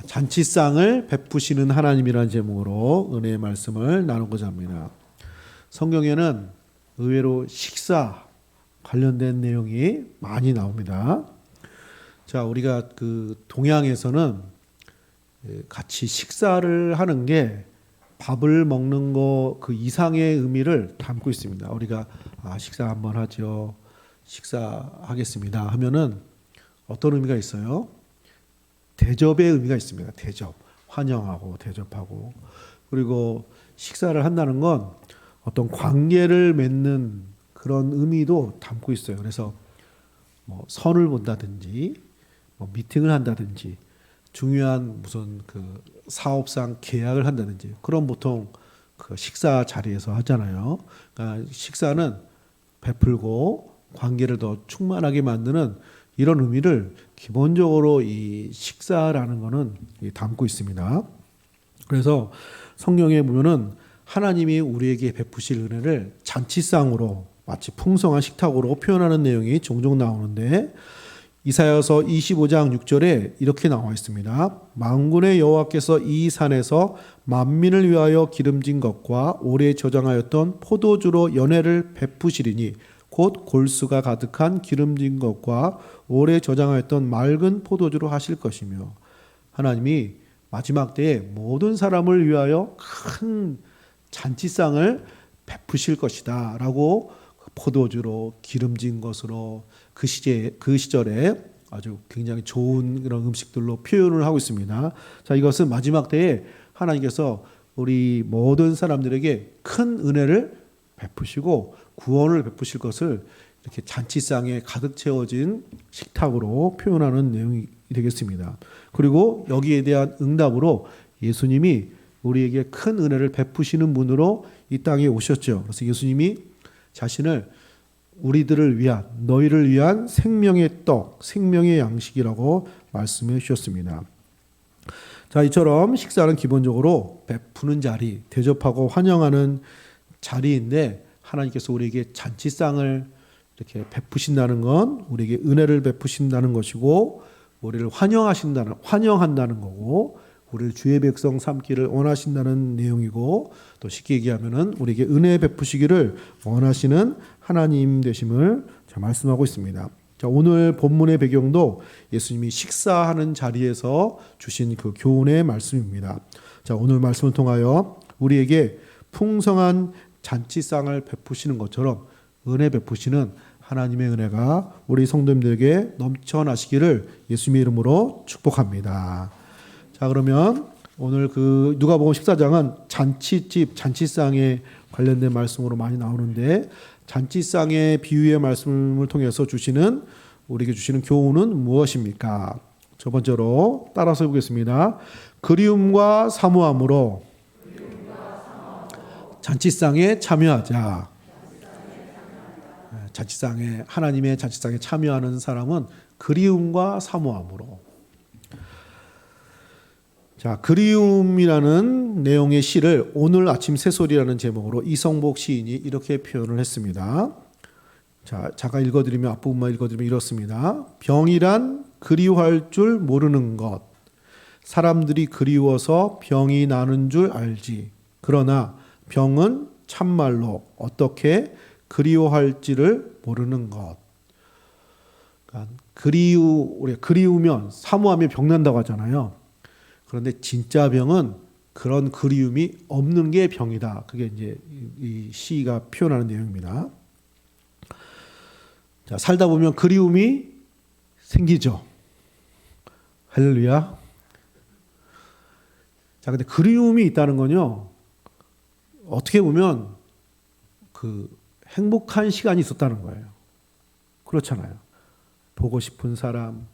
잔치상을 베푸시는 하나님이라는 제목으로 은혜의 말씀을 나누고자 합니다. 성경에는 의외로 식사 관련된 내용이 많이 나옵니다. 자, 우리가 그 동양에서는 같이 식사를 하는 게 밥을 먹는 거 그 이상의 의미를 담고 있습니다. 우리가 식사 한번 하죠. 식사하겠습니다 하면은 어떤 의미가 있어요? 대접의 의미가 있습니다. 대접, 환영하고 대접하고. 그리고 식사를 한다는 건 어떤 관계를 맺는 그런 의미도 담고 있어요. 그래서 뭐 선을 본다든지 뭐 미팅을 한다든지 중요한 무슨 그 사업상 계약을 한다든지 그런 보통 그 식사 자리에서 하잖아요. 그러니까 식사는 베풀고 관계를 더 충만하게 만드는 이런 의미를 기본적으로 이 식사라는 거는 담고 있습니다. 그래서 성경에 보면은 하나님이 우리에게 베푸실 은혜를 잔치상으로 마치 풍성한 식탁으로 표현하는 내용이 종종 나오는데 이사야서 25장 6절에 이렇게 나와 있습니다. 만군의 여호와께서 이 산에서 만민을 위하여 기름진 것과 오래 저장하였던 포도주로 연회를 베푸시리니 곧 골수가 가득한 기름진 것과 오래 저장하였던 맑은 포도주로 하실 것이며 하나님이 마지막 때에 모든 사람을 위하여 큰 잔치상을 베푸실 것이다 라고 포도주로 기름진 것으로 그 시절에 아주 굉장히 좋은 그런 음식들로 표현을 하고 있습니다. 자, 이것은 마지막 때에 하나님께서 우리 모든 사람들에게 큰 은혜를 베푸시고 구원을 베푸실 것을 이렇게 잔치상에 가득 채워진 식탁으로 표현하는 내용이 되겠습니다. 그리고 여기에 대한 응답으로 예수님이 우리에게 큰 은혜를 베푸시는 분으로 이 땅에 오셨죠. 그래서 예수님이 자신을 우리들을 위한 너희를 위한 생명의 떡, 생명의 양식이라고 말씀해 주셨습니다. 자, 이처럼 식사는 기본적으로 베푸는 자리, 대접하고 환영하는 자리인데 하나님께서 우리에게 잔치상을 이렇게 베푸신다는 건 우리에게 은혜를 베푸신다는 것이고 우리를 환영한다는 거고 우리를 주의 백성 삼기를 원하신다는 내용이고 또 쉽게 얘기하면은 우리에게 은혜 베푸시기를 원하시는 하나님 되심을 말씀하고 있습니다. 자, 오늘 본문의 배경도 예수님이 식사하는 자리에서 주신 그 교훈의 말씀입니다. 자, 오늘 말씀을 통하여 우리에게 풍성한 잔치상을 베푸시는 것처럼 은혜 베푸시는 하나님의 은혜가 우리 성도님들에게 넘쳐나시기를 예수님의 이름으로 축복합니다. 자, 그러면 오늘 그 누가복음 14장은 잔치집, 잔치상에 관련된 말씀으로 많이 나오는데 잔치상의 비유의 말씀을 통해서 우리에게 주시는 교훈은 무엇입니까? 첫 번째로 따라서 보겠습니다. 그리움과 사모함으로 잔치상에 참여하자. 하나님의 잔치상에 참여하는 사람은 그리움과 사모함으로. 자, 그리움이라는 내용의 시를 오늘 아침 새소리라는 제목으로 이성복 시인이 이렇게 표현을 했습니다. 자, 잠깐 읽어드리면 앞부분만 읽어드리면 이렇습니다. 병이란 그리워할 줄 모르는 것. 사람들이 그리워서 병이 나는 줄 알지. 그러나 병은 참말로 어떻게 그리워할지를 모르는 것. 그러니까 우리가 그리우면 사모하면 병 난다고 하잖아요. 그런데 진짜 병은 그런 그리움이 없는 게 병이다. 그게 이제 이 시가 표현하는 내용입니다. 자, 살다 보면 그리움이 생기죠. 할렐루야. 자, 근데 그리움이 있다는 건요, 어떻게 보면 그 행복한 시간이 있었다는 거예요. 그렇잖아요. 보고 싶은 사람,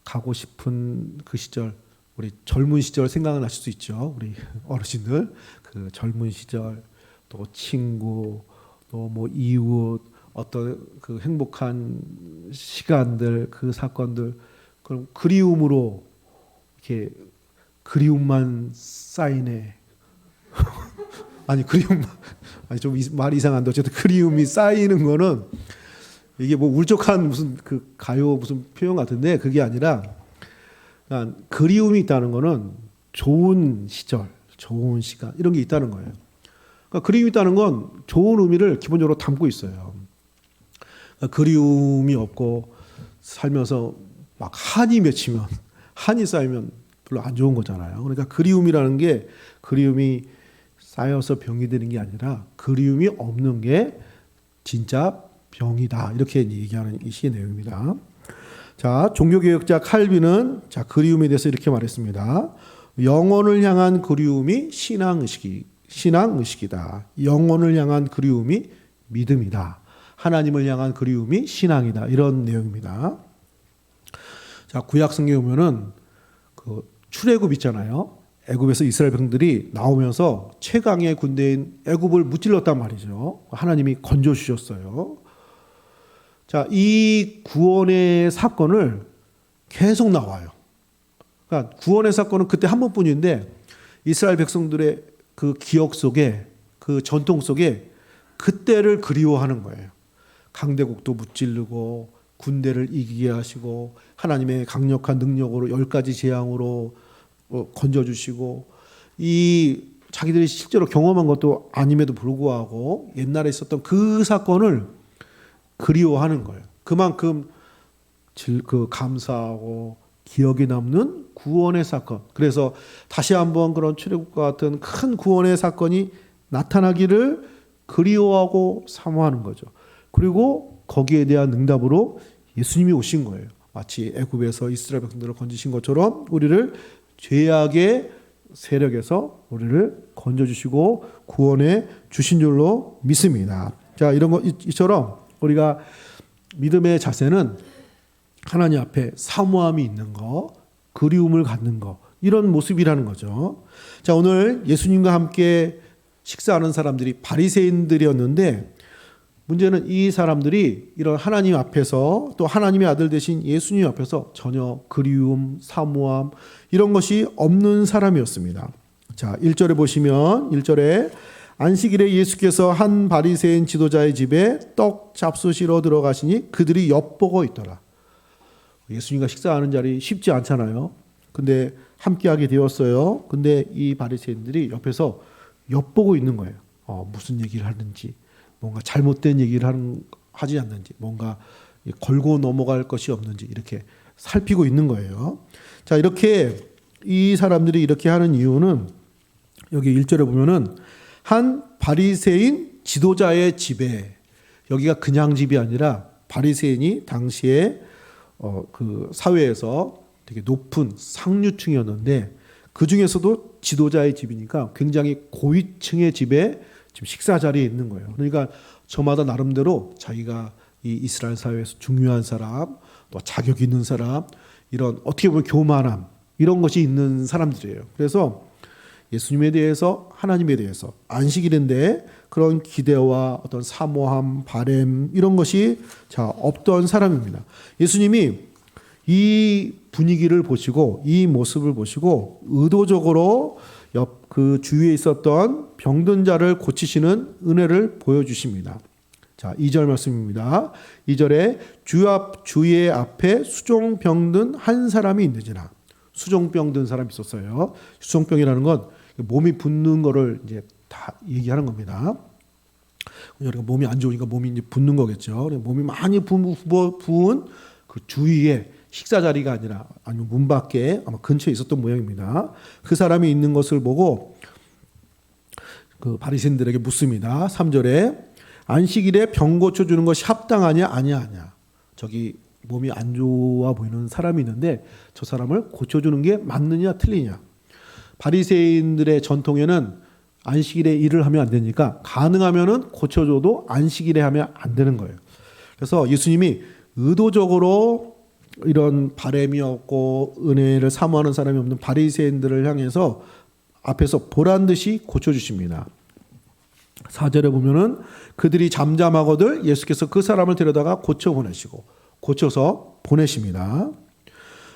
가고 싶은 그 시절, 우리 젊은 시절 생각나실 수 있죠. 우리 어르신들 그 젊은 시절, 또 친구, 또 뭐 이웃, 어떤 그 행복한 시간들, 그 사건들, 그럼 그리움으로 이렇게 그리움만 쌓이네. 아니 그리움만 아니 좀 말이 이상한데 어쨌든 그리움이 쌓이는 거는 이게 뭐 울적한 무슨 그 가요 무슨 표현 같은데 그게 아니라 그러니까 그리움이 있다는 거는 좋은 시절, 좋은 시간 이런 게 있다는 거예요. 그러니까 그리움이 있다는 건 좋은 의미를 기본적으로 담고 있어요. 그러니까 그리움이 없고 살면서 막 한이 맺히면 한이 쌓이면 별로 안 좋은 거잖아요. 그러니까 그리움이라는 게 그리움이 쌓여서 병이 되는 게 아니라 그리움이 없는 게 진짜 병이다. 이렇게 얘기하는 이 시의 내용입니다. 자, 종교개혁자 칼빈은 자, 그리움에 대해서 이렇게 말했습니다. 영혼을 향한 그리움이 신앙의식이다. 영혼을 향한 그리움이 믿음이다. 하나님을 향한 그리움이 신앙이다. 이런 내용입니다. 자, 구약 성경에 보면은 그 출애굽 있잖아요. 애굽에서 이스라엘 백성들이 나오면서 최강의 군대인 애굽을 무찔렀단 말이죠. 하나님이 건져 주셨어요. 자, 이 구원의 사건을 계속 나와요. 그러니까 구원의 사건은 그때 한 번뿐인데 이스라엘 백성들의 그 기억 속에 그 전통 속에 그때를 그리워하는 거예요. 강대국도 무찌르고 군대를 이기게 하시고 하나님의 강력한 능력으로 10가지 재앙으로 건져주시고 이 자기들이 실제로 경험한 것도 아님에도 불구하고 옛날에 있었던 그 사건을 그리워하는 거예요. 그만큼 그 감사하고 기억에 남는 구원의 사건. 그래서 다시 한번 그런 출애굽과 같은 큰 구원의 사건이 나타나기를 그리워하고 사모하는 거죠. 그리고 거기에 대한 응답으로 예수님이 오신 거예요. 마치 애굽에서 이스라엘 백성들을 건지신 것처럼 우리를 죄악의 세력에서 우리를 건져주시고 구원해 주신 줄로 믿습니다. 자, 이런 거 이처럼 우리가 믿음의 자세는 하나님 앞에 사모함이 있는 거, 그리움을 갖는 거, 이런 모습이라는 거죠. 자, 오늘 예수님과 함께 식사하는 사람들이 바리새인들이었는데 문제는 이 사람들이 이런 하나님 앞에서 또 하나님의 아들 되신 예수님 앞에서 전혀 그리움, 사모함 이런 것이 없는 사람이었습니다. 자, 1절에 보시면 1절에 안식일에 예수께서 한 바리새인 지도자의 집에 떡 잡수시러 들어가시니 그들이 엿보고 있더라. 예수님과 식사하는 자리 쉽지 않잖아요. 근데 함께하게 되었어요. 근데 이 바리새인들이 옆에서 엿보고 있는 거예요. 무슨 얘기를 하는지, 뭔가 잘못된 얘기를 하지 않는지, 뭔가 걸고 넘어갈 것이 없는지 이렇게 살피고 있는 거예요. 자, 이렇게 이 사람들이 이렇게 하는 이유는 여기 1절에 보면은 한 바리새인 지도자의 집에, 여기가 그냥 집이 아니라 바리새인이 당시에 그 사회에서 되게 높은 상류층이었는데 그 중에서도 지도자의 집이니까 굉장히 고위층의 집에 지금 식사 자리에 있는 거예요. 그러니까 저마다 나름대로 자기가 이 이스라엘 사회에서 중요한 사람, 또 자격 있는 사람, 이런 어떻게 보면 교만함 이런 것이 있는 사람들이에요. 그래서 예수님에 대해서, 하나님에 대해서, 안식일인데 그런 기대와 어떤 사모함, 바램 이런 것이 없던 사람입니다. 예수님이 이 분위기를 보시고 이 모습을 보시고 의도적으로 그 주위에 있었던 병든 자를 고치시는 은혜를 보여주십니다. 자, 2절 말씀입니다. 2절에 주의 앞에 수종병든 한 사람이 있는지라. 수종병 든 사람이 있었어요. 수종병이라는 건 몸이 붓는 거를 이제 다 얘기하는 겁니다. 우리가 몸이 안 좋으니까 몸이 이제 붓는 거겠죠. 몸이 많이 부은 그 주위에 식사 자리가 아니라 아니면 문 밖에 아마 근처에 있었던 모양입니다. 그 사람이 있는 것을 보고 그 바리새인들에게 묻습니다. 3절에 안식일에 병 고쳐주는 것이 합당하냐 아니하냐. 저기 몸이 안 좋아 보이는 사람이 있는데 저 사람을 고쳐주는 게 맞느냐 틀리냐. 바리새인들의 전통에는 안식일에 일을 하면 안 되니까 가능하면은 고쳐줘도 안식일에 하면 안 되는 거예요. 그래서 예수님이 의도적으로 이런 바램이 없고 은혜를 사모하는 사람이 없는 바리새인들을 향해서 앞에서 보란 듯이 고쳐주십니다. 4절에 보면은 그들이 잠잠하거늘 예수께서 그 사람을 데려다가 고쳐서 보내십니다.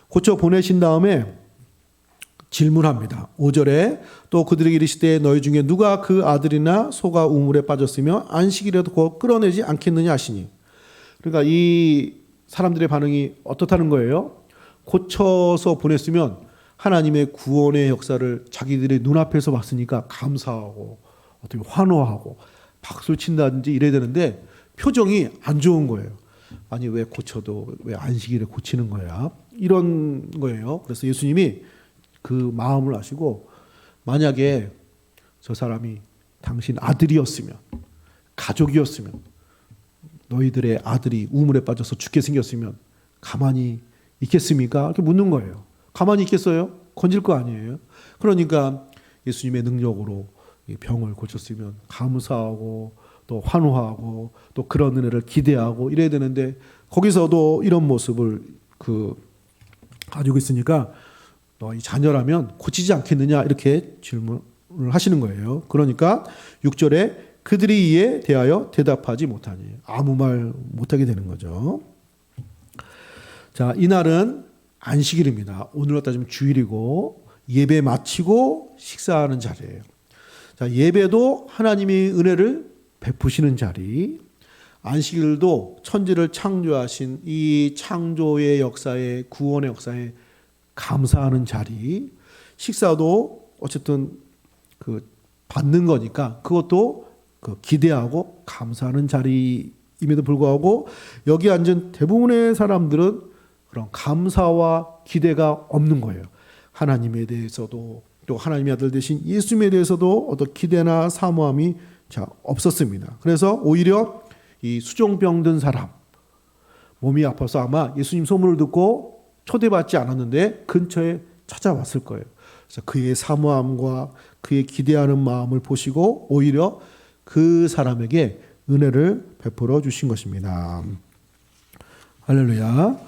고쳐 보내신 다음에 질문합니다. 5절에 또 그들에게 이르시되 너희 중에 누가 그 아들이나 소가 우물에 빠졌으며 안식일에도 곧 끌어내지 않겠느냐 하시니. 그러니까 이 사람들의 반응이 어떻다는 거예요? 고쳐서 보냈으면 하나님의 구원의 역사를 자기들의 눈앞에서 봤으니까 감사하고 어떻게 환호하고 박수를 친다든지 이래야 되는데 표정이 안 좋은 거예요. 아니 왜 고쳐도 왜 안식일에 고치는 거야? 이런 거예요. 그래서 예수님이 그 마음을 아시고 만약에 저 사람이 당신 아들이었으면 가족이었으면 너희들의 아들이 우물에 빠져서 죽게 생겼으면 가만히 있겠습니까? 이렇게 묻는 거예요. 가만히 있겠어요? 건질 거 아니에요. 그러니까 예수님의 능력으로 병을 고쳤으면 감사하고 또 환호하고 또 그런 은혜를 기대하고 이래야 되는데 거기서도 이런 모습을 가지고 있으니까 너희 자녀라면 고치지 않겠느냐 이렇게 질문을 하시는 거예요. 그러니까 6절에 그들이 이에 대하여 대답하지 못하니 아무 말 못하게 되는 거죠. 자, 이날은 안식일입니다. 오늘로 따지면 주일이고 예배 마치고 식사하는 자리예요. 자, 예배도 하나님의 은혜를 베푸시는 자리, 안식일도 천지를 창조하신 이 창조의 역사에 구원의 역사에 감사하는 자리, 식사도 어쨌든 받는 거니까 그것도 기대하고 감사하는 자리임에도 불구하고 여기 앉은 대부분의 사람들은 그런 감사와 기대가 없는 거예요. 하나님에 대해서도 또 하나님의 아들 되신 예수님에 대해서도 어떤 기대나 사모함이 없었습니다. 그래서 오히려 이 수종병 든 사람, 몸이 아파서 아마 예수님 소문을 듣고 초대받지 않았는데 근처에 찾아왔을 거예요. 그래서 그의 사모함과 그의 기대하는 마음을 보시고 오히려 그 사람에게 은혜를 베풀어 주신 것입니다. 할렐루야.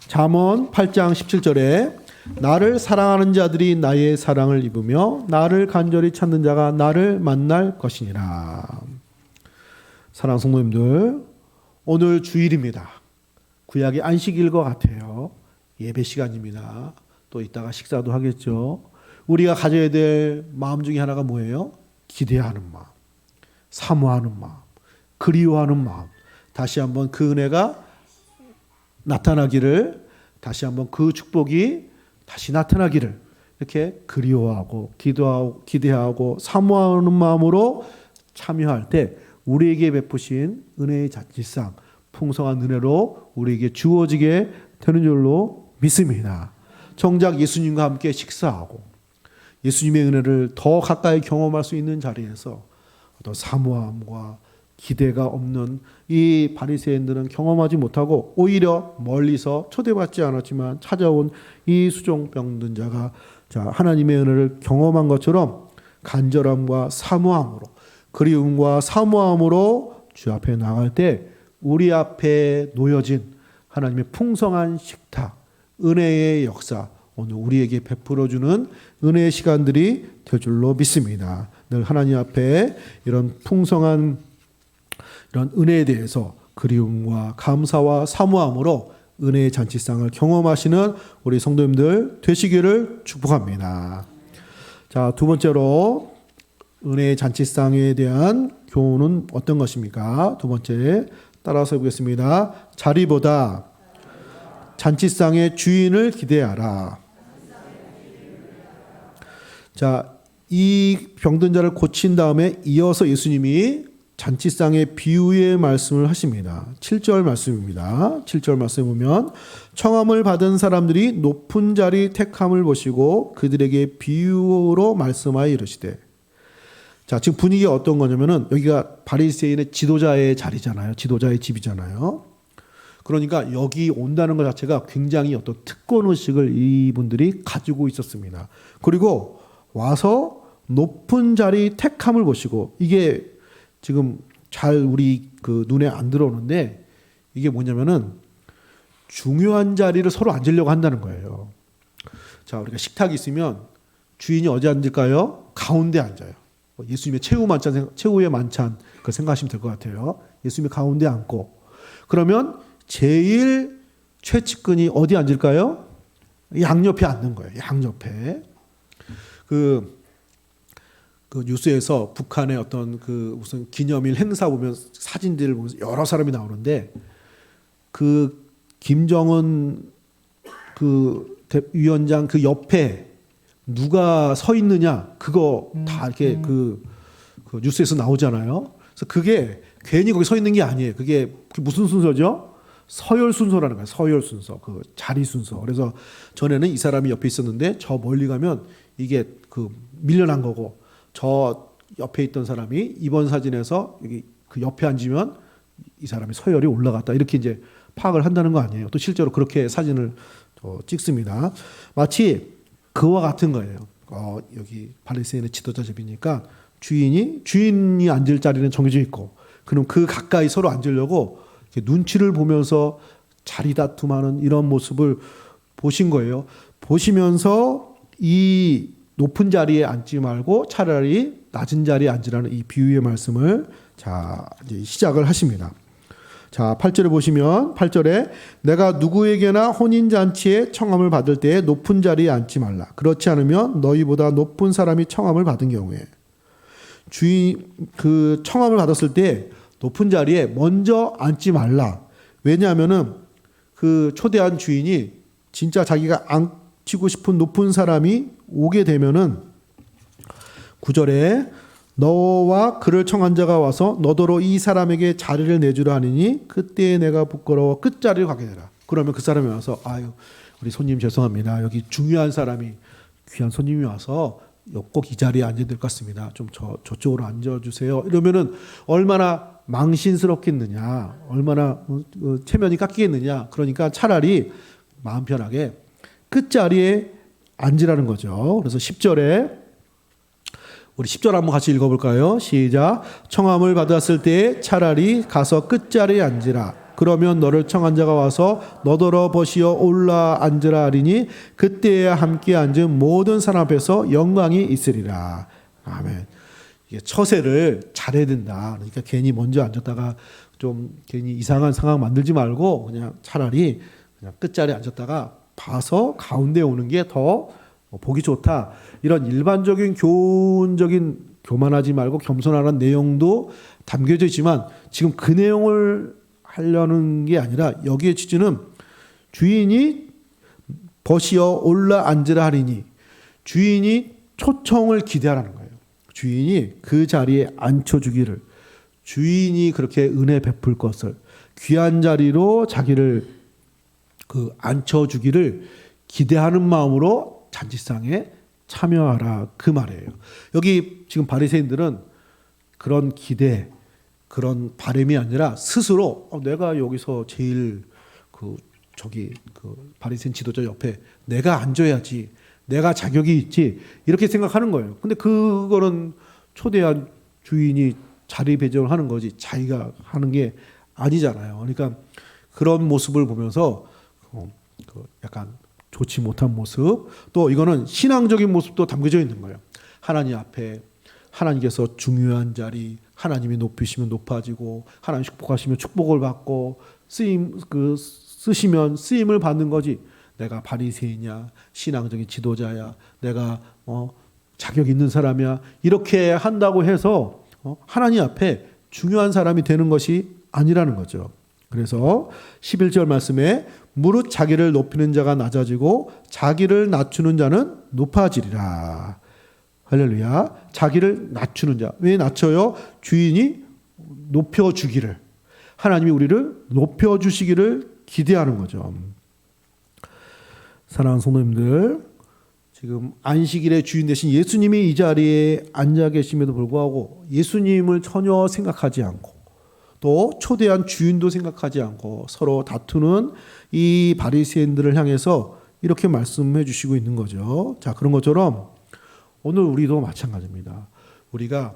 잠언 8장 17절에 나를 사랑하는 자들이 나의 사랑을 입으며 나를 간절히 찾는 자가 나를 만날 것이니라. 사랑하는 성도님들, 오늘 주일입니다. 구약의 안식일 것 같아요. 예배 시간입니다. 또 이따가 식사도 하겠죠. 우리가 가져야 될 마음 중에 하나가 뭐예요? 기대하는 마음, 사모하는 마음, 그리워하는 마음. 다시 한번 그 은혜가 나타나기를, 다시 한번 그 축복이 다시 나타나기를 이렇게 그리워하고 기도하고 기대하고 사모하는 마음으로 참여할 때 우리에게 베푸신 은혜의 잔치상 풍성한 은혜로 우리에게 주어지게 되는 줄로 믿습니다. 정작 예수님과 함께 식사하고 예수님의 은혜를 더 가까이 경험할 수 있는 자리에서 어떤 사모함과 기대가 없는 이 바리새인들은 경험하지 못하고 오히려 멀리서 초대받지 않았지만 찾아온 이 수종병든 자가 하나님의 은혜를 경험한 것처럼 간절함과 사모함으로, 그리움과 사모함으로 주 앞에 나갈 때 우리 앞에 놓여진 하나님의 풍성한 식탁, 은혜의 역사, 오늘 우리에게 베풀어주는 은혜의 시간들이 될 줄로 믿습니다. 늘 하나님 앞에 이런 풍성한 이런 은혜에 대해서 그리움과 감사와 사모함으로 은혜의 잔치상을 경험하시는 우리 성도님들 되시기를 축복합니다. 자, 두 번째로 은혜의 잔치상에 대한 교훈은 어떤 것입니까? 두 번째 따라서 해보겠습니다. 자리보다 잔치상의 주인을 기대하라. 자, 이 병든 자를 고친 다음에 이어서 예수님이 잔치상의 비유의 말씀을 하십니다. 7절 말씀입니다. 7절 말씀에 보면 청함을 받은 사람들이 높은 자리 택함을 보시고 그들에게 비유로 말씀하여 이르시되. 자, 지금 분위기가 어떤 거냐면은 여기가 바리새인의 지도자의 자리잖아요. 지도자의 집이잖아요. 그러니까 여기 온다는 것 자체가 굉장히 어떤 특권의식을 이분들이 가지고 있었습니다. 그리고 와서 높은 자리 택함을 보시고, 이게 지금 잘 우리 눈에 안 들어오는데 이게 뭐냐면은 중요한 자리를 서로 앉으려고 한다는 거예요. 자, 우리가 식탁이 있으면 주인이 어디 앉을까요? 가운데 앉아요. 예수님의 최후의 만찬 그 생각하시면 될 것 같아요. 예수님이 가운데 앉고, 그러면 제일 최측근이 어디 앉을까요? 양옆에 앉는 거예요. 양옆에. 그 뉴스에서 북한의 어떤 무슨 기념일 행사 보면 사진들을 보면서 여러 사람이 나오는데 그 김정은 위원장 그 옆에 누가 서 있느냐 그거 다 이렇게 그 뉴스에서 나오잖아요. 그래서 그게 괜히 거기 서 있는 게 아니에요. 그게 무슨 순서죠? 서열 순서라는 거예요. 서열 순서, 그 자리 순서. 그래서 전에는 이 사람이 옆에 있었는데 저 멀리 가면 이게 그 밀려난 거고, 저 옆에 있던 사람이 이번 사진에서 여기 그 옆에 앉으면 이 사람이 서열이 올라갔다, 이렇게 이제 파악을 한다는 거 아니에요. 또 실제로 그렇게 사진을 찍습니다. 마치 그와 같은 거예요. 여기 바리새인의 지도자 집이니까 주인이 앉을 자리는 정해져 있고, 그럼 그 가까이 서로 앉으려고 눈치를 보면서 자리 다툼하는 이런 모습을 보신 거예요. 보시면서 이 높은 자리에 앉지 말고 차라리 낮은 자리에 앉으라는 이 비유의 말씀을 이제 시작을 하십니다. 8절에 보시면 8절에 내가 누구에게나 혼인잔치에 청함을 받을 때에 높은 자리에 앉지 말라. 그렇지 않으면 너희보다 높은 사람이 청함을 받은 경우에, 주인 그 청함을 받았을 때 높은 자리에 먼저 앉지 말라. 왜냐하면은 그 초대한 주인이 진짜 자기가 앉히고 싶은 높은 사람이 오게 되면은 9절에 너와 그를 청한 자가 와서 너더러 이 사람에게 자리를 내주라 하느니 그때에 내가 부끄러워 끝자리를 가게 되라. 그러면 그 사람이 와서 아유 우리 손님 죄송합니다. 여기 중요한 사람이 귀한 손님이 와서 꼭 이 자리에 앉아야 될 것 같습니다. 좀 저쪽으로 앉아주세요. 이러면은 얼마나 망신스럽겠느냐, 얼마나 체면이 깎이겠느냐. 그러니까 차라리 마음 편하게 끝자리에 앉으라는 거죠. 그래서 10절에 우리 10절 한번 같이 읽어볼까요? 시작. 청함을 받았을 때 차라리 가서 끝자리에 앉으라. 그러면 너를 청한 자가 와서 너더러 버시어 올라 앉으라 하리니 그때야 함께 앉은 모든 사람 앞에서 영광이 있으리라. 아멘. 이게 처세를 잘해야 된다. 그러니까 괜히 먼저 앉았다가 좀 괜히 이상한 상황 만들지 말고 그냥 차라리 그냥 끝자리에 앉았다가 봐서 가운데 오는 게 더 보기 좋다. 이런 일반적인 교훈적인, 교만하지 말고 겸손하라는 내용도 담겨져 있지만 지금 그 내용을 하려는 게 아니라 여기에 취지는 주인이 버시어 올라 앉으라 하리니, 주인이 초청을 기대하라는 거예요. 주인이 그 자리에 앉혀주기를, 주인이 그렇게 은혜 베풀 것을, 귀한 자리로 자기를 앉혀주기를 기대하는 마음으로 잔치상에 참여하라, 그 말이에요. 여기 지금 바리새인들은 그런 기대, 그런 바람이 아니라 스스로 내가 여기서 제일 바리새인 지도자 옆에 내가 앉아야지, 내가 자격이 있지, 이렇게 생각하는 거예요. 근데 그거는 초대한 주인이 자리 배정을 하는 거지 자기가 하는 게 아니잖아요. 그러니까 그런 모습을 보면서 약간 좋지 못한 모습, 또 이거는 신앙적인 모습도 담겨져 있는 거예요. 하나님 앞에 하나님께서 중요한 자리, 하나님이 높이시면 높아지고 하나님 축복하시면 축복을 받고 쓰시면 쓰임을 받는 거지, 내가 바리새인이야, 신앙적인 지도자야, 내가 자격 있는 사람이야, 이렇게 한다고 해서 하나님 앞에 중요한 사람이 되는 것이 아니라는 거죠. 그래서 11절 말씀에 무릇 자기를 높이는 자가 낮아지고 자기를 낮추는 자는 높아지리라. 할렐루야. 자기를 낮추는 자. 왜 낮춰요? 주인이 높여주기를, 하나님이 우리를 높여주시기를 기대하는 거죠. 사랑하는 성도님들, 지금 안식일의 주인 되신 예수님이 이 자리에 앉아 계심에도 불구하고 예수님을 전혀 생각하지 않고 또 초대한 주인도 생각하지 않고 서로 다투는 이 바리새인들을 향해서 이렇게 말씀해 주시고 있는 거죠. 자, 그런 것처럼 오늘 우리도 마찬가지입니다. 우리가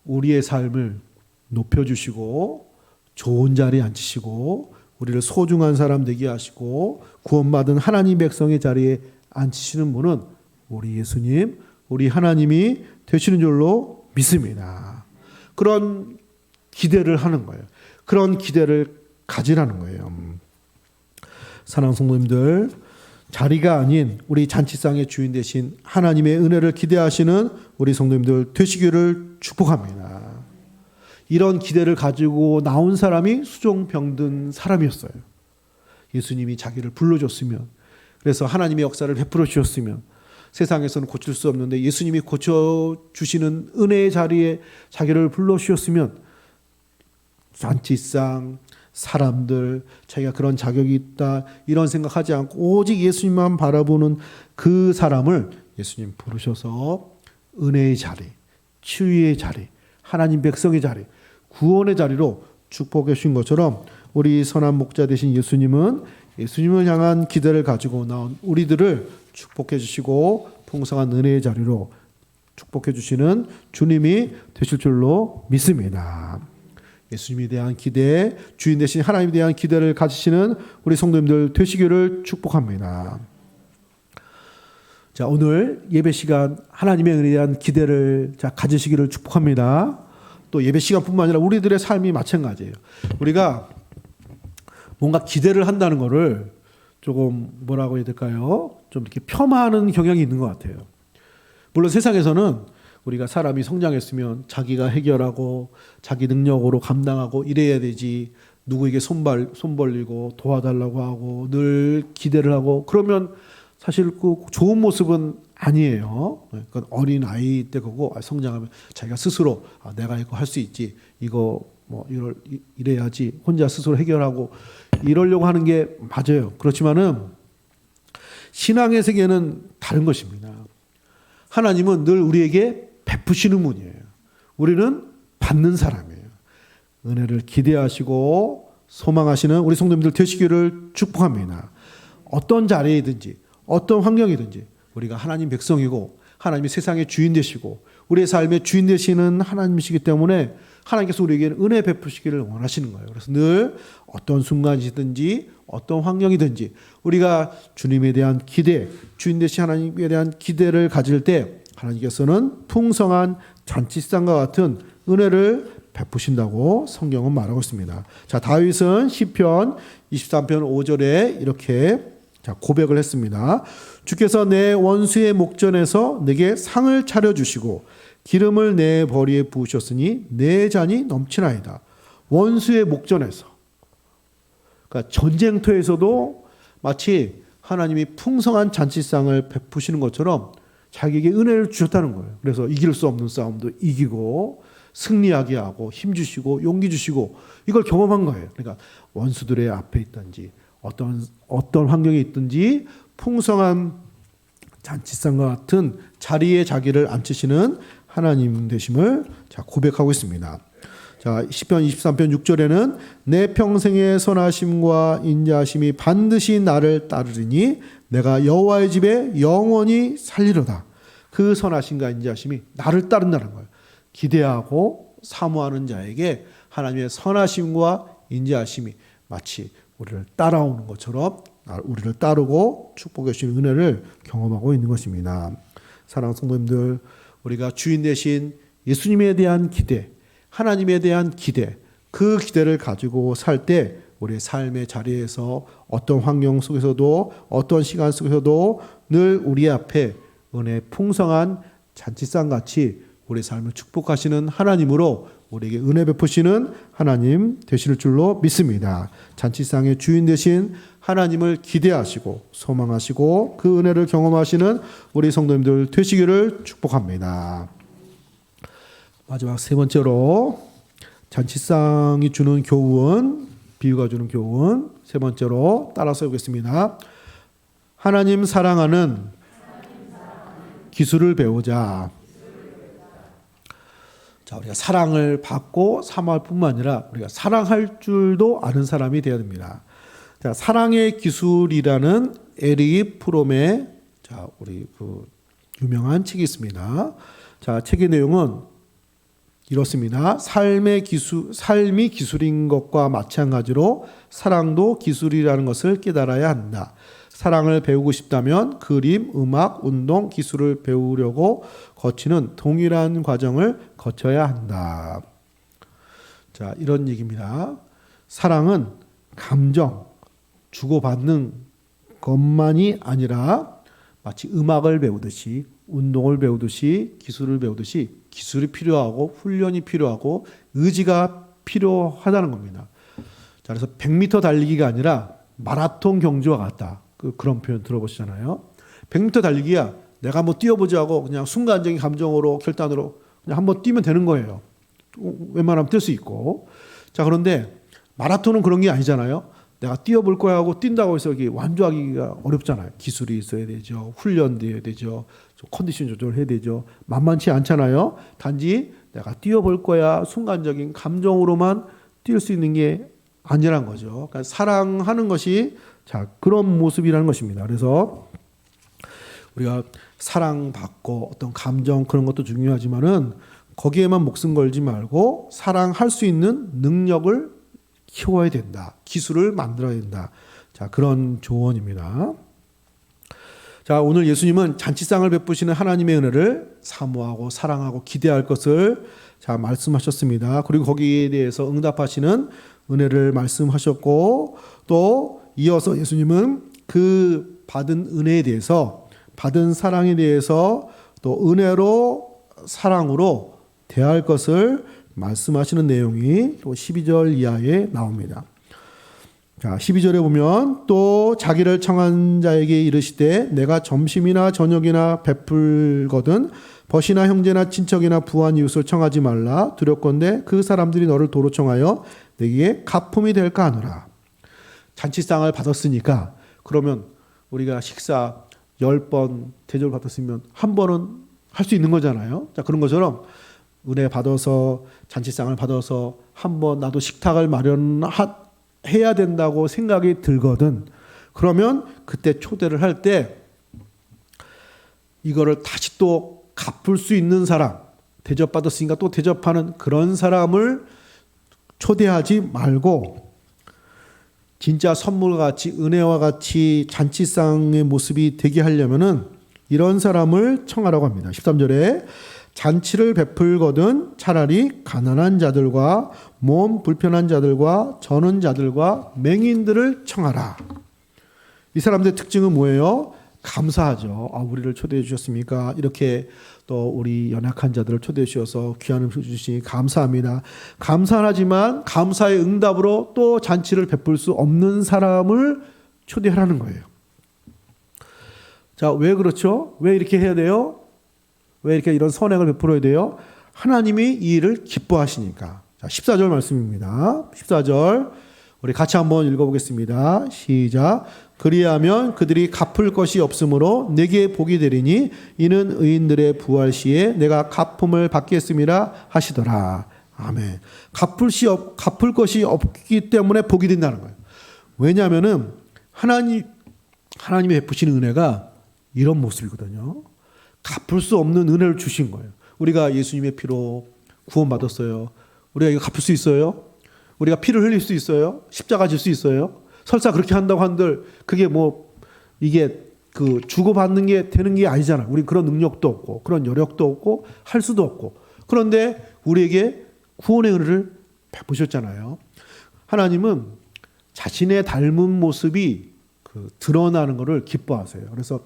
우리의 삶을 높여주시고 좋은 자리에 앉히시고 우리를 소중한 사람 되게 하시고 구원받은 하나님 백성의 자리에 앉히시는 분은 우리 예수님, 우리 하나님이 되시는 줄로 믿습니다. 그런 기대를 하는 거예요. 그런 기대를 가지라는 거예요. 사랑하는 성도님들, 자리가 아닌 우리 잔치상의 주인 되신 하나님의 은혜를 기대하시는 우리 성도님들 되시기를 축복합니다. 이런 기대를 가지고 나온 사람이 수종병든 사람이었어요. 예수님이 자기를 불러줬으면, 그래서 하나님의 역사를 베풀어 주셨으면 세상에서는 고칠 수 없는데 예수님이 고쳐주시는 은혜의 자리에 자기를 불러주셨으면 잔치상, 사람들, 자기가 그런 자격이 있다 이런 생각하지 않고 오직 예수님만 바라보는 그 사람을 예수님 부르셔서 은혜의 자리, 치유의 자리, 하나님 백성의 자리, 구원의 자리로 축복해 주신 것처럼 우리 선한 목자 되신 예수님은 예수님을 향한 기대를 가지고 나온 우리들을 축복해 주시고 풍성한 은혜의 자리로 축복해 주시는 주님이 되실 줄로 믿습니다. 예수님에 대한 기대, 주인 되신 하나님에 대한 기대를 가지시는 우리 성도님들 되시기를 축복합니다. 자, 오늘 예배 시간 하나님의 은혜에 대한 기대를 가지시기를 축복합니다. 또 예배 시간뿐만 아니라 우리들의 삶이 마찬가지예요. 우리가 뭔가 기대를 한다는 것을 조금 뭐라고 해야 될까요? 좀 이렇게 폄하하는 경향이 있는 것 같아요. 물론 세상에서는 우리가 사람이 성장했으면 자기가 해결하고 자기 능력으로 감당하고 이래야 되지, 누구에게 손 벌리고 도와달라고 하고 늘 기대를 하고 그러면 사실 그 좋은 모습은 아니에요. 그러니까 어린 아이 때 그거 성장하면 자기가 스스로 내가 이거 할 수 있지, 이거 뭐 이래야지, 혼자 스스로 해결하고 이러려고 하는 게 맞아요. 그렇지만은 신앙의 세계는 다른 것입니다. 하나님은 늘 우리에게 베푸시는 분이에요. 우리는 받는 사람이에요. 은혜를 기대하시고 소망하시는 우리 성도님들 되시기를 축복합니다. 어떤 자리이든지 어떤 환경이든지 우리가 하나님 백성이고 하나님이 세상의 주인 되시고 우리의 삶의 주인 되시는 하나님이시기 때문에 하나님께서 우리에게 은혜 베푸시기를 원하시는 거예요. 그래서 늘 어떤 순간이든지 어떤 환경이든지 우리가 주님에 대한 기대, 주인 되신 하나님에 대한 기대를 가질 때 하나님께서는 풍성한 잔치상과 같은 은혜를 베푸신다고 성경은 말하고 있습니다. 자, 다윗은 시편 23편 5절에 이렇게 고백을 했습니다. 주께서 내 원수의 목전에서 내게 상을 차려주시고 기름을 내 머리에 부으셨으니 내 잔이 넘치나이다. 원수의 목전에서, 그러니까 전쟁터에서도 마치 하나님이 풍성한 잔치상을 베푸시는 것처럼 자기에게 은혜를 주셨다는 거예요. 그래서 이길 수 없는 싸움도 이기고 승리하게 하고 힘 주시고 용기 주시고 이걸 경험한 거예요. 그러니까 원수들의 앞에 있든지 어떤 환경에 있든지 풍성한 잔치상과 같은 자리에 자기를 앉히시는 하나님 되심을 고백하고 있습니다. 자, 시편 23편 6절에는 내 평생의 선하심과 인자하심이 반드시 나를 따르리니 내가 여호와의 집에 영원히 살리로다. 그 선하심과 인자하심이 나를 따른다는 거예요. 기대하고 사모하는 자에게 하나님의 선하심과 인자하심이 마치 우리를 따라오는 것처럼 우리를 따르고 축복해 주시는 은혜를 경험하고 있는 것입니다. 사랑하는 성도님들, 우리가 주인 되신 예수님에 대한 기대, 하나님에 대한 기대, 그 기대를 가지고 살 때 우리의 삶의 자리에서 어떤 환경 속에서도 어떤 시간 속에서도 늘 우리 앞에 은혜 풍성한 잔치상같이 우리의 삶을 축복하시는 하나님으로 우리에게 은혜 베푸시는 하나님 되실 줄로 믿습니다. 잔치상의 주인 되신 하나님을 기대하시고 소망하시고 그 은혜를 경험하시는 우리 성도님들 되시기를 축복합니다. 마지막 세 번째로 잔치상이 주는 교훈, 비유가 주는 교훈 세 번째로 따라서 보겠습니다. 하나님 사랑하는 기술을 배우자. 자, 우리가 사랑을 받고 사모할 뿐만 아니라 우리가 사랑할 줄도 아는 사람이 되어야 됩니다. 자, 사랑의 기술이라는 에릭 프롬의 우리 유명한 책이 있습니다. 자, 책의 내용은 이렇습니다. 삶이 기술인 것과 마찬가지로 사랑도 기술이라는 것을 깨달아야 한다. 사랑을 배우고 싶다면 그림, 음악, 운동, 기술을 배우려고 거치는 동일한 과정을 거쳐야 한다. 자, 이런 얘기입니다. 사랑은 감정, 주고받는 것만이 아니라 마치 음악을 배우듯이 운동을 배우듯이 기술을 배우듯이 기술이 필요하고 훈련이 필요하고 의지가 필요하다는 겁니다. 자, 그래서 100m 달리기가 아니라 마라톤 경주와 같다. 그런 표현 들어보시잖아요. 100m 달리기야. 내가 한번 뛰어보자고 그냥 순간적인 감정으로 결단으로 그냥 한번 뛰면 되는 거예요. 웬만하면 뛸 수 있고. 자, 그런데 마라톤은 그런 게 아니잖아요. 내가 뛰어볼 거야 하고 뛴다고 해서 이게 완주하기가 어렵잖아요. 기술이 있어야 되죠. 훈련도 해야 되죠. 컨디션 조절을 해야 되죠. 만만치 않잖아요. 단지 내가 뛰어볼 거야 순간적인 감정으로만 뛸 수 있는 게 아니란 거죠. 그러니까 사랑하는 것이 자, 그런 모습이라는 것입니다. 그래서 우리가 사랑받고 어떤 감정 그런 것도 중요하지만은 거기에만 목숨 걸지 말고 사랑할 수 있는 능력을 키워야 된다. 기술을 만들어야 된다. 자, 그런 조언입니다. 자, 오늘 예수님은 잔치상을 베푸시는 하나님의 은혜를 사모하고 사랑하고 기대할 것을 자, 말씀하셨습니다. 그리고 거기에 대해서 응답하시는 은혜를 말씀하셨고 또 이어서 예수님은 그 받은 은혜에 대해서 받은 사랑에 대해서 또 은혜로 사랑으로 대할 것을 말씀하시는 내용이 또 12절 이하에 나옵니다. 자, 12절에 보면 또 자기를 청한 자에게 이르시되 내가 점심이나 저녁이나 베풀거든 벗이나 형제나 친척이나 부한 이웃을 청하지 말라. 두렵건대 그 사람들이 너를 도로 청하여 내게 가품이 될까 하노라. 잔치상을 받았으니까 그러면 우리가 식사 10번 대접을 받았으면 한 번은 할 수 있는 거잖아요. 자, 그런 것처럼 은혜 받아서 잔치상을 받아서 한번 나도 식탁을 마련해야 된다고 생각이 들거든. 그러면 그때 초대를 할 때 이거를 다시 또 갚을 수 있는 사람, 대접받았으니까 또 대접하는 그런 사람을 초대하지 말고 진짜 선물과 같이 은혜와 같이 잔치상의 모습이 되게 하려면은 이런 사람을 청하라고 합니다. 13절에 잔치를 베풀거든 차라리 가난한 자들과 몸 불편한 자들과 저는 자들과 맹인들을 청하라. 이 사람들의 특징은 뭐예요? 감사하죠. 아, 우리를 초대해 주셨습니까? 이렇게 또 우리 연약한 자들을 초대해 주셔서 귀한 음식 주시니 감사합니다. 감사하지만 감사의 응답으로 또 잔치를 베풀 수 없는 사람을 초대하라는 거예요. 자, 왜 그렇죠? 왜 이렇게 해야 돼요? 왜 이렇게 이런 선행을 베풀어야 돼요? 하나님이 이 일을 기뻐하시니까. 자, 14절 말씀입니다. 14절 우리 같이 한번 읽어보겠습니다. 시작. 그리하면 그들이 갚을 것이 없으므로 내게 복이 되리니 이는 의인들의 부활 시에 내가 갚음을 받겠음이라 하시더라. 아멘. 갚을 것이 없기 때문에 복이 된다는 거예요. 왜냐하면은 하나님이 베푸시는 은혜가 이런 모습이거든요. 갚을 수 없는 은혜를 주신 거예요. 우리가 예수님의 피로 구원받았어요. 우리가 이거 갚을 수 있어요? 우리가 피를 흘릴 수 있어요? 십자가 질 수 있어요? 설사 그렇게 한다고 한들 그게 뭐 이게 그 주고받는 게 되는 게 아니잖아요. 우리 그런 능력도 없고 그런 여력도 없고 할 수도 없고 그런데 우리에게 구원의 은혜를 베푸셨잖아요. 하나님은 자신의 닮은 모습이 드러나는 것을 기뻐하세요. 그래서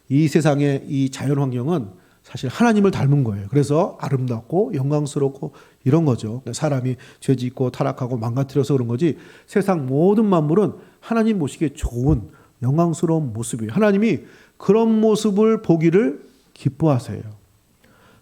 이 세상의 이 자연 환경은 사실 하나님을 닮은 거예요. 그래서 아름답고 영광스럽고 이런 거죠. 사람이 죄짓고 타락하고 망가뜨려서 그런 거지 세상 모든 만물은 하나님 보시기에 좋은 영광스러운 모습이에요. 하나님이 그런 모습을 보기를 기뻐하세요.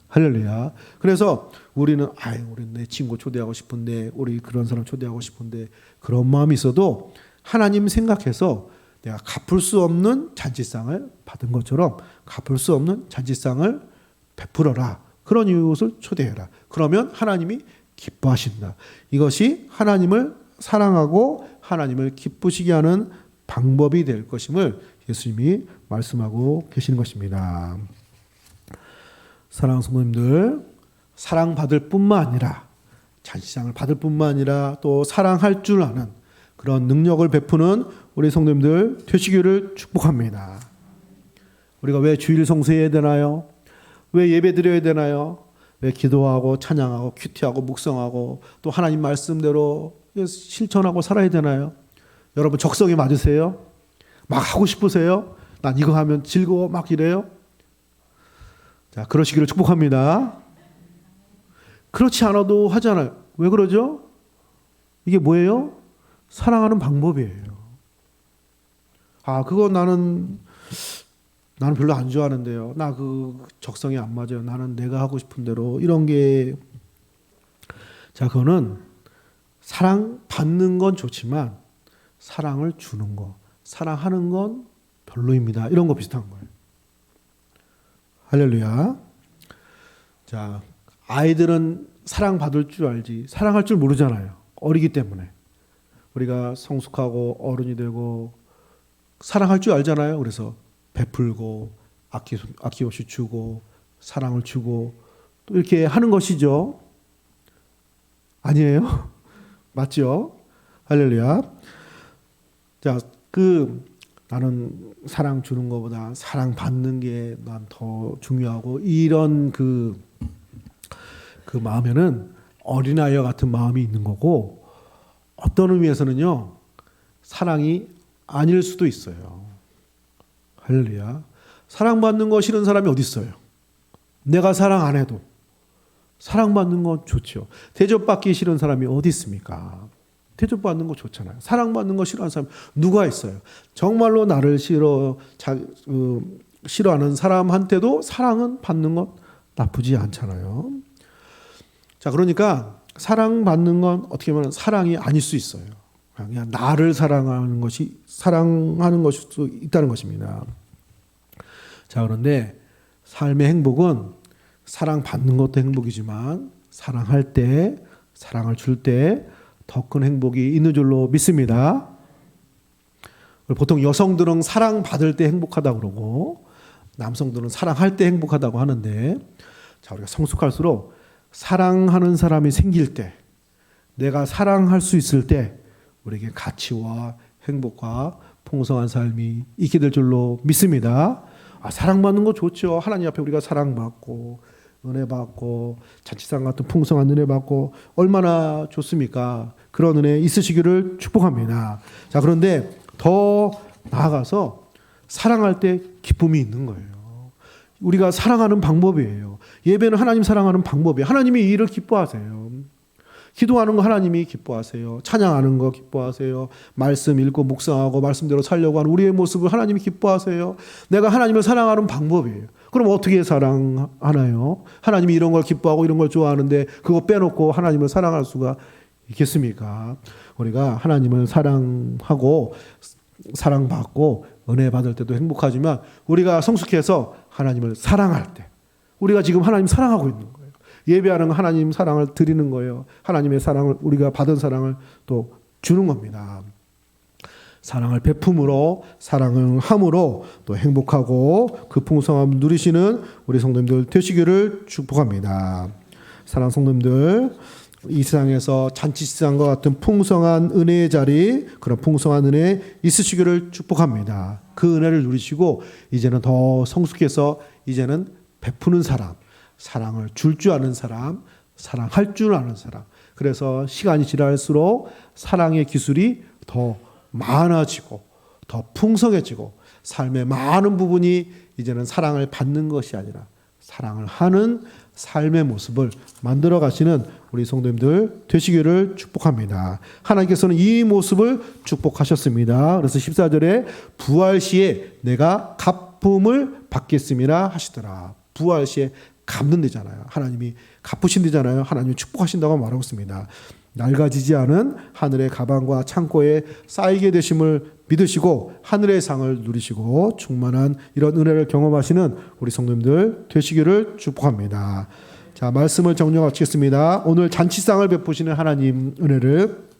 할렐루야. 그래서 우리는 우리 내 친구 초대하고 싶은데 우리 그런 사람 초대하고 싶은데 그런 마음이 있어도 하나님 생각해서 내가 갚을 수 없는 잔치상을 받은 것처럼 갚을 수 없는 잔치상을 베풀어라. 그런 이웃을 초대해라. 그러면 하나님이 기뻐하신다. 이것이 하나님을 사랑하고 하나님을 기쁘시게 하는 방법이 될 것임을 예수님이 말씀하고 계시는 것입니다. 사랑하는 성도님들, 사랑받을 뿐만 아니라 잔치상을 받을 뿐만 아니라 또 사랑할 줄 아는 그런 능력을 베푸는 우리 성도님들 되시기를 축복합니다. 우리가 왜 주일 성수해야 되나요? 왜 예배 드려야 되나요? 왜 기도하고 찬양하고 큐티하고 묵상하고 또 하나님 말씀대로 실천하고 살아야 되나요? 여러분 적성에 맞으세요? 막 하고 싶으세요? 난 이거 하면 즐거워 막 이래요? 자, 그러시기를 축복합니다. 그렇지 않아도 하잖아요. 왜 그러죠? 이게 뭐예요? 사랑하는 방법이에요. 그거 나는 별로 안 좋아하는데요. 나 그 적성에 안 맞아요. 나는 내가 하고 싶은 대로 이런 게 그거는 사랑 받는 건 좋지만 사랑을 주는 거, 사랑하는 건 별로입니다. 이런 거 비슷한 거예요. 할렐루야. 자, 아이들은 사랑받을 줄 알지 사랑할 줄 모르잖아요. 어리기 때문에. 우리가 성숙하고 어른이 되고 사랑할 줄 알잖아요. 그래서 베풀고 아낌없이 주고 사랑을 주고 또 이렇게 하는 것이죠. 아니에요? 맞죠? 할렐루야. 자, 나는 사랑 주는 것보다 사랑 받는 게 난 더 중요하고 이런 그 마음에는 어린아이와 같은 마음이 있는 거고 어떤 의미에서는요 사랑이 아닐 수도 있어요. 할렐루야. 사랑받는 거 싫은 사람이 어디 있어요? 내가 사랑 안 해도 사랑받는 건 좋죠. 대접받기 싫은 사람이 어디 있습니까? 대접받는 거 좋잖아요. 사랑받는 거 싫어하는 사람 누가 있어요? 정말로 나를 싫어하는 사람한테도 사랑은 받는 건 나쁘지 않잖아요. 자, 그러니까 사랑받는 건 어떻게 보면 사랑이 아닐 수 있어요. 그냥 나를 사랑하는 것일 수 있다는 것입니다. 자, 그런데 삶의 행복은 사랑받는 것도 행복이지만 사랑할 때, 사랑을 줄 때 더 큰 행복이 있는 줄로 믿습니다. 보통 여성들은 사랑받을 때 행복하다고 그러고 남성들은 사랑할 때 행복하다고 하는데 자, 우리가 성숙할수록 사랑하는 사람이 생길 때 내가 사랑할 수 있을 때 우리에게 가치와 행복과 풍성한 삶이 있게 될 줄로 믿습니다. 사랑받는 거 좋죠. 하나님 앞에 우리가 사랑받고 은혜 받고 잔치상 같은 풍성한 은혜 받고 얼마나 좋습니까? 그런 은혜 있으시기를 축복합니다. 자, 그런데 더 나아가서 사랑할 때 기쁨이 있는 거예요. 우리가 사랑하는 방법이에요. 예배는 하나님 사랑하는 방법이에요. 하나님이 이 일을 기뻐하세요. 기도하는 거 하나님이 기뻐하세요. 찬양하는 거 기뻐하세요. 말씀 읽고 묵상하고 말씀대로 살려고 하는 우리의 모습을 하나님이 기뻐하세요. 내가 하나님을 사랑하는 방법이에요. 그럼 어떻게 사랑하나요? 하나님이 이런 걸 기뻐하고 이런 걸 좋아하는데 그거 빼놓고 하나님을 사랑할 수가 있겠습니까? 우리가 하나님을 사랑하고 사랑받고 은혜 받을 때도 행복하지만 우리가 성숙해서 하나님을 사랑할 때 우리가 지금 하나님 사랑하고 있는 거예요. 예배하는 건 하나님 사랑을 드리는 거예요. 하나님의 사랑을 우리가 받은 사랑을 또 주는 겁니다. 사랑을 베품으로 사랑을 함으로 또 행복하고 그 풍성함을 누리시는 우리 성도님들 되시기를 축복합니다. 사랑 성도님들 이 세상에서 잔치상과 같은 풍성한 은혜의 자리 그런 풍성한 은혜 있으시기를 축복합니다. 그 은혜를 누리시고 이제는 더 성숙해서 이제는 베푸는 사람 사랑을 줄 줄 아는 사람 사랑할 줄 아는 사람 그래서 시간이 지날수록 사랑의 기술이 더 많아지고 더 풍성해지고 삶의 많은 부분이 이제는 사랑을 받는 것이 아니라 사랑을 하는 삶의 모습을 만들어 가시는 우리 성도님들 되시기를 축복합니다. 하나님께서는 이 모습을 축복하셨습니다. 그래서 14절에 부활 시에 내가 갚음을 받겠음이라 하시더라. 부활 시에 갚는 데잖아요. 하나님이 갚으신 데잖아요. 하나님이 축복하신다고 말하고 있습니다. 낡아지지 않은 하늘의 가방과 창고에 쌓이게 되심을 믿으시고 하늘의 상을 누리시고 충만한 이런 은혜를 경험하시는 우리 성도님들 되시기를 축복합니다. 자, 말씀을 정리하고 마치겠습니다. 오늘 잔치상을 베푸시는 하나님 은혜를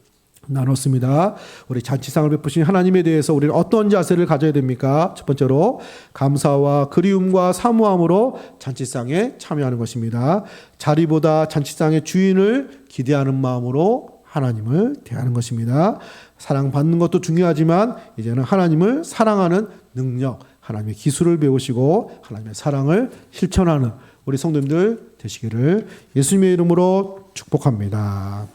나눴습니다. 우리 잔치상을 베푸신 하나님에 대해서 우리는 어떤 자세를 가져야 됩니까? 첫 번째로 감사와 그리움과 사모함으로 잔치상에 참여하는 것입니다. 자리보다 잔치상의 주인을 기대하는 마음으로 하나님을 대하는 것입니다. 사랑받는 것도 중요하지만 이제는 하나님을 사랑하는 능력, 하나님의 기술을 배우시고 하나님의 사랑을 실천하는 우리 성도님들 되시기를 예수님의 이름으로 축복합니다.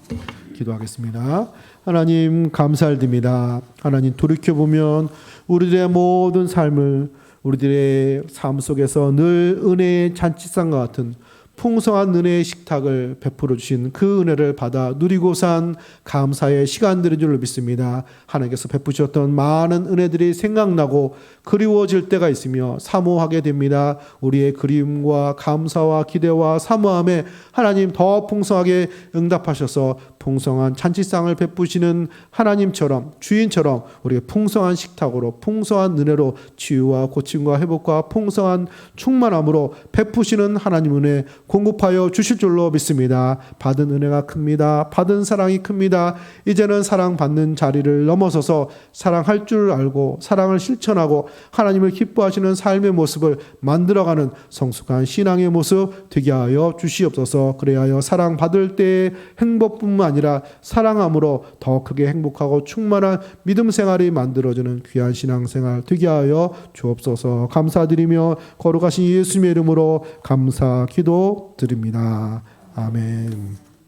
기도하겠습니다. 하나님 감사드립니다. 하나님 돌이켜보면 우리들의 모든 삶을 우리들의 삶 속에서 늘 은혜의 잔치상과 같은 풍성한 은혜의 식탁을 베풀어 주신 그 은혜를 받아 누리고 산 감사의 시간들인 줄 믿습니다. 하나님께서 베푸셨던 많은 은혜들이 생각나고 그리워질 때가 있으며 사모하게 됩니다. 우리의 그리움과 감사와 기대와 사모함에 하나님 더 풍성하게 응답하셔서 풍성한 잔치상을 베푸시는 하나님처럼, 주인처럼 우리가 풍성한 식탁으로, 풍성한 은혜로 치유와 고침과 회복과 풍성한 충만함으로 베푸시는 하나님 은혜 공급하여 주실 줄로 믿습니다. 받은 은혜가 큽니다. 받은 사랑이 큽니다. 이제는 사랑받는 자리를 넘어서서 사랑할 줄 알고 사랑을 실천하고 하나님을 기뻐하시는 삶의 모습을 만들어가는 성숙한 신앙의 모습 되게 하여 주시옵소서. 그래야 사랑받을 때의 행복뿐만 아니라 사랑함으로 더 크게 행복하고 충만한 믿음 생활이 만들어지는 귀한 신앙생활 되게 하여 주옵소서. 감사드리며 거룩하신 예수님의 이름으로 감사 기도 드립니다. 아멘.